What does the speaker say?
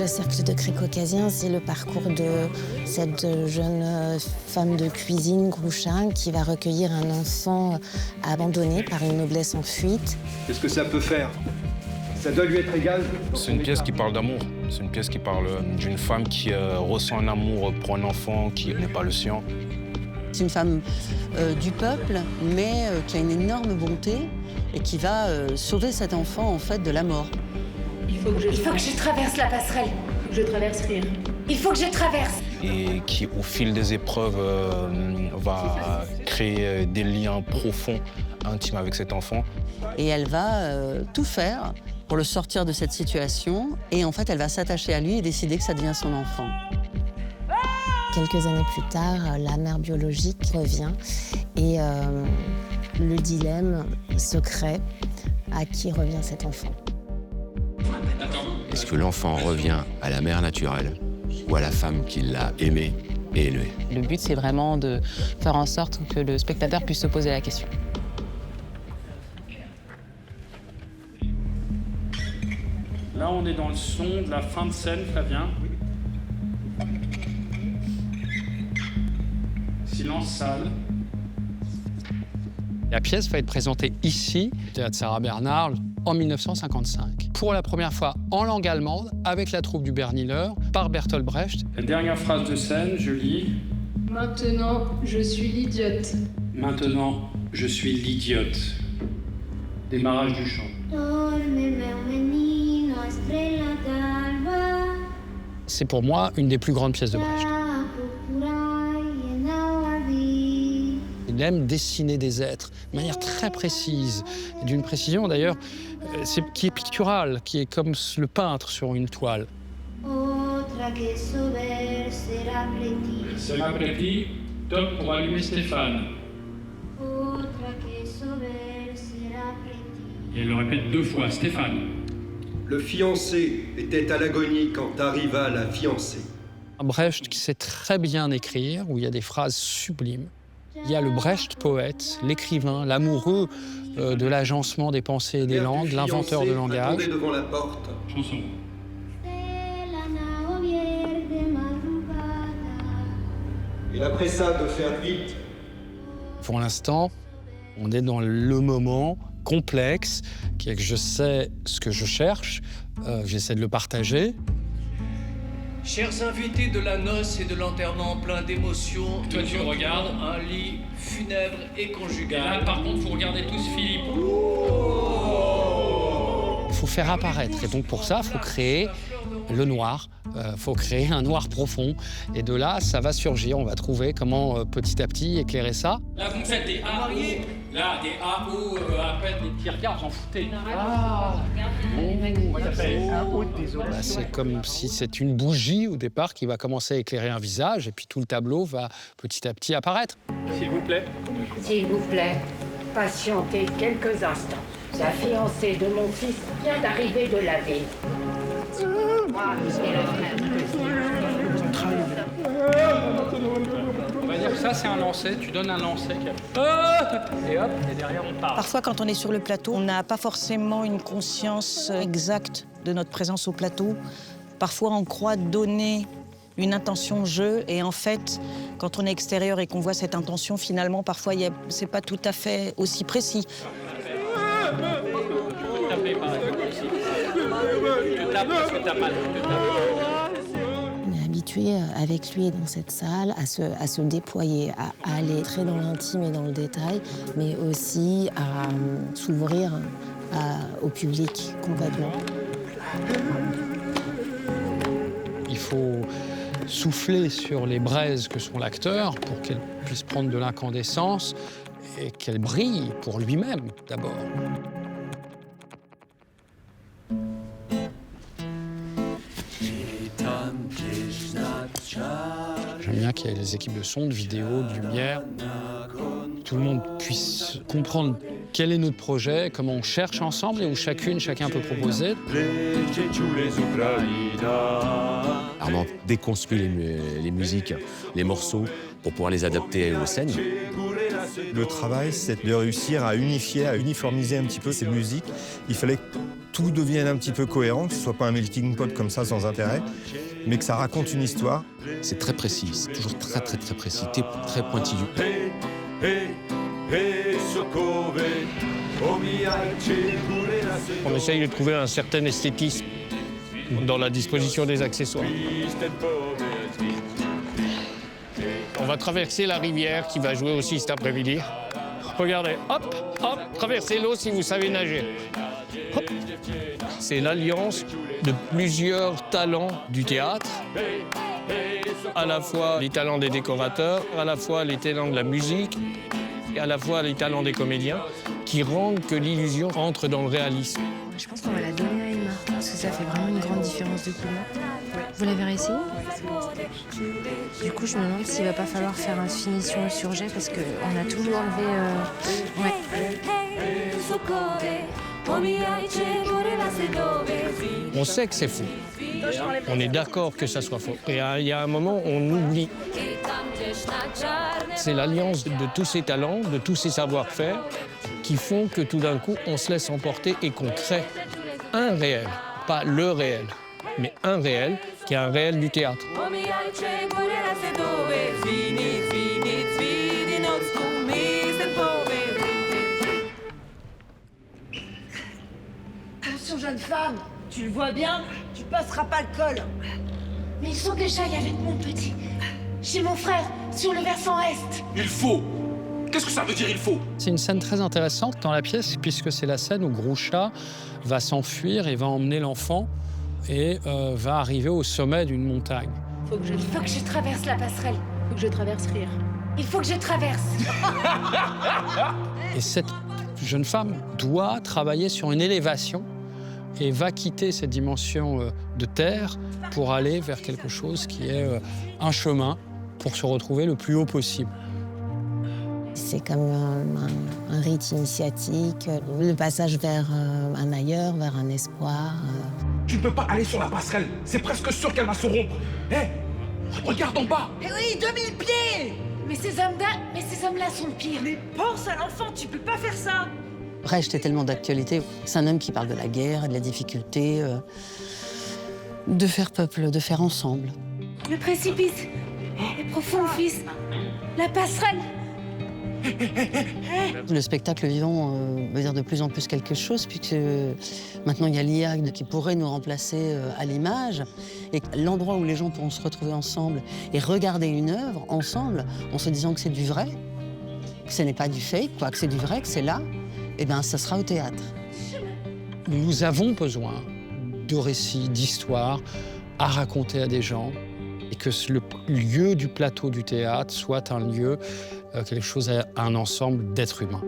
Cercle de Cris Caucasiens, c'est le parcours de cette jeune femme de cuisine, Grouchin, qui va recueillir un enfant abandonné par une noblesse en fuite. Qu'est-ce que ça peut faire? Ça doit lui être égal. C'est une pièce qui parle d'amour. C'est une pièce qui parle d'une femme qui ressent un amour pour un enfant qui n'est pas le sien. C'est une femme du peuple, mais qui a une énorme bonté et qui va sauver cet enfant, en fait, de la mort. Il faut que je traverse la passerelle. Il faut que je traverse rien. Il faut que je traverse. Et qui, au fil des épreuves, va créer des liens profonds, intimes avec cet enfant. Et elle va tout faire pour le sortir de cette situation. Et en fait, elle va s'attacher à lui et décider que ça devient son enfant. Quelques années plus tard, la mère biologique revient et le dilemme se crée. À qui revient cet enfant? Est-ce que l'enfant revient à la mère naturelle ou à la femme qui l'a aimé et élevé? Le but, c'est vraiment de faire en sorte que le spectateur puisse se poser la question. Là, on est dans le son de la fin de scène, Flavien. Silence salle. La pièce va être présentée ici, au Théâtre Sarah Bernard, en 1955. Pour la première fois en langue allemande, avec la troupe du Berniller, par Bertolt Brecht. La dernière phrase de scène, je lis. Maintenant, je suis l'idiote. Maintenant, je suis l'idiote. Démarrage du chant. C'est pour moi une des plus grandes pièces de Brecht. Il aime dessiner des êtres de manière très précise, et d'une précision d'ailleurs qui est picturale, qui est comme le peintre sur une toile. Sera prêti, top pour allumer Stéphane. Et elle le répète 2 fois, Stéphane. Le fiancé était à l'agonie quand arriva la fiancée. Brecht qui sait très bien écrire, où il y a des phrases sublimes. Il y a le Brecht poète, l'écrivain, l'amoureux de l'agencement des pensées et des langues, l'inventeur de langage. Devant la porte. Chanson. Il a pressa de faire vite. Pour l'instant, on est dans le moment complexe, qui est que je sais ce que je cherche, j'essaie de le partager. Chers invités de la noce et de l'enterrement plein d'émotions, toi tu me regardes. Un lit funèbre et conjugal. Là, par contre, faut regarder tous Philippe. Il faut faire apparaître, et donc pour ça, il faut créer le noir. Faut créer un noir profond. Et de là, ça va surgir. On va trouver comment petit à petit éclairer ça. Là, vous me faites des A, là, des A, ou à peine des petits regards, j'en foutais. C'est comme si c'est une bougie au départ qui va commencer à éclairer un visage, et puis tout le tableau va petit à petit apparaître. S'il vous plaît. S'il vous plaît, patientez quelques instants. La fiancée de mon fils vient d'arriver de la ville. On va dire que ça, c'est un lancer. Tu donnes un lancer. Et hop, et derrière, on part. Parfois, quand on est sur le plateau, on n'a pas forcément une conscience exacte de notre présence au plateau. Parfois, on croit donner une intention jeu, et en fait, quand on est extérieur et qu'on voit cette intention, finalement, parfois, c'est pas tout à fait aussi précis. On est habitué avec lui dans cette salle à se déployer, à aller très dans l'intime et dans le détail, mais aussi à s'ouvrir au public complètement. Il faut souffler sur les braises que sont l'acteur pour qu'elle puisse prendre de l'incandescence et qu'elle brille pour lui-même d'abord. J'aime bien qu'il y ait les équipes de son, de vidéo, de lumière. Tout le monde puisse comprendre quel est notre projet, comment on cherche ensemble et où chacun peut proposer. Armand déconstruit les musiques, les morceaux, pour pouvoir les adapter aux scènes. Le travail, c'est de réussir à unifier, à uniformiser un petit peu ces musiques. Il fallait que tout devienne un petit peu cohérent, que ce soit pas un melting pot comme ça sans intérêt, mais que ça raconte une histoire. C'est très précis, c'est toujours très précis, très pointilleux. On essaye de trouver un certain esthétisme dans la disposition des accessoires. On va traverser la rivière qui va jouer aussi cet après-midi. Regardez, hop, hop, traversez l'eau si vous savez nager. Hop. C'est l'alliance de plusieurs talents du théâtre, à la fois les talents des décorateurs, à la fois les talents de la musique, et à la fois les talents des comédiens, qui rendent que l'illusion entre dans le réalisme. Je pense qu'on va la donner à Emma, parce que ça fait vraiment une grande différence de couleur. Vous l'avez réessayé? Du coup, je me demande s'il va pas falloir faire une finition au surjet, parce qu'on a tout enlevé. Ouais. On sait que c'est faux. On est d'accord que ça soit faux. Et il y a un moment, on oublie. C'est l'alliance de tous ces talents, de tous ces savoir-faire, qui font que tout d'un coup, on se laisse emporter et qu'on crée un réel. Pas le réel, mais un réel qui est un réel du théâtre. Attention, jeune femme, tu le vois bien, tu passeras pas le col. Mais il faut que j'aille avec mon petit. Chez mon frère, sur le versant est. Il faut. Qu'est-ce que ça veut dire, il faut? C'est une scène très intéressante dans la pièce, puisque c'est la scène où Groucha va s'enfuir et va emmener l'enfant et va arriver au sommet d'une montagne. Il faut que je traverse la passerelle. Il faut que je traverse rire. Il faut que je traverse. Et cette jeune femme doit travailler sur une élévation et va quitter cette dimension de terre pour aller vers quelque chose qui est un chemin pour se retrouver le plus haut possible. C'est comme un rite initiatique, le passage vers un ailleurs, vers un espoir. Tu ne peux pas aller sur la passerelle, c'est presque sûr qu'elle va se rompre. Hé, regarde en bas. Eh oui, 2000 pieds. Mais ces hommes-là sont pires. Mais pense à l'enfant, tu peux pas faire ça. Brecht est tellement d'actualité. C'est un homme qui parle de la guerre et de la difficulté de faire peuple, de faire ensemble. Le précipice est profond, fils. La passerelle. Le spectacle vivant veut dire de plus en plus quelque chose, puisque maintenant il y a l'IA qui pourrait nous remplacer à l'image. Et l'endroit où les gens pourront se retrouver ensemble et regarder une œuvre ensemble, en se disant que c'est du vrai, que ce n'est pas du fake, quoi, que c'est du vrai, que c'est là, eh bien ça sera au théâtre. Nous avons besoin de récits, d'histoires à raconter à des gens, et que le lieu du plateau du théâtre soit un lieu, quelque chose, un ensemble d'êtres humains.